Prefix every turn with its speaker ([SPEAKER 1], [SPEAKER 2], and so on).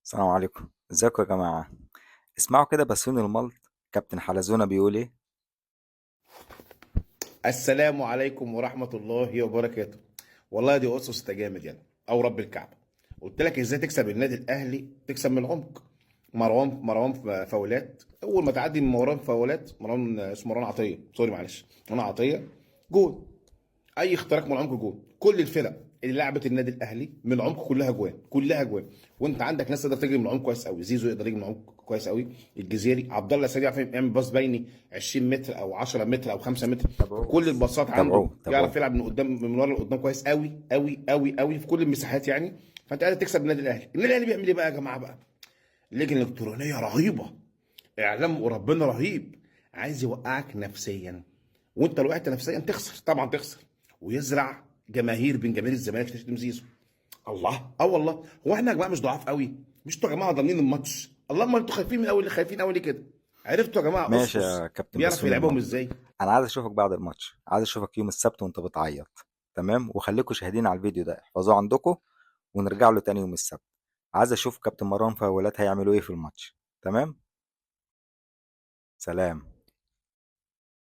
[SPEAKER 1] السلام عليكم، ازيكم يا جماعة؟ اسمعوا كده بسيون الملط. كابتن حلزونة بيقول ايه؟
[SPEAKER 2] السلام عليكم ورحمة الله وبركاته. والله دي أسس تجامد يعني، أو رب الكعبة. قلت لك إزاي تكسب النادي الأهلي، تكسب من العمق. مروان فاولات، أول ما تعدي من مروان فاولات، مروان اسمه مروان عطية، سوري معلش، مروان عطية. جول. اي اختراق من العمق جول. كل الفرق اللي لعبت النادي الاهلي من العمق كلها جوان، كلها جوان. وانت عندك ناس تقدر تجري من العمق كويس قوي، زيزو يقدر يجري من العمق كويس قوي، الجزيري، عبد الله السعيد يعرف يعمل باص بيني 20 متر او 10 متر او 5 متر. في
[SPEAKER 1] تابعوه
[SPEAKER 2] كل
[SPEAKER 1] بس.
[SPEAKER 2] الباصات عنده
[SPEAKER 1] تابعوه
[SPEAKER 2] يعرف
[SPEAKER 1] تابعوه.
[SPEAKER 2] يلعب من قدام، من ورا لقدام كويس قوي قوي قوي قوي في كل المساحات يعني. فانت قادر تكسب النادي الاهلي. النادي الاهلي بيعمل ايه بقى يا جماعه بقى؟ لجنه الكترونيه رهيبه، اعلام وربنا رهيب، عايز يوقعك نفسيا. وانت لو وقعت نفسيا تخسر، طبعا تخسر. ويزرع جماهير بين جماهير الزمالك تشتم زيزو. الله، اه والله. هو احنا يا جماعه مش ضعاف قوي؟ مش انتوا يا جماعه ضامنين الماتش؟ الله، ما انتوا خايفين من اول، خايفين اول ليه كده؟ عرفتوا يا جماعه
[SPEAKER 1] ماشي
[SPEAKER 2] اسس
[SPEAKER 1] يا كابتن
[SPEAKER 2] بيعرف
[SPEAKER 1] بسيون
[SPEAKER 2] يلعبهم
[SPEAKER 1] الملط.
[SPEAKER 2] ازاي؟
[SPEAKER 1] انا عايز اشوفك بعد الماتش، عايز اشوفك يوم السبت وانت بتعيط. تمام، وخليكم شاهدين على الفيديو ده، احفظوه عندكم ونرجع له تاني يوم السبت. عايز اشوف كابتن مروان فاولات هيعملوا ايه في الماتش. تمام. سلام.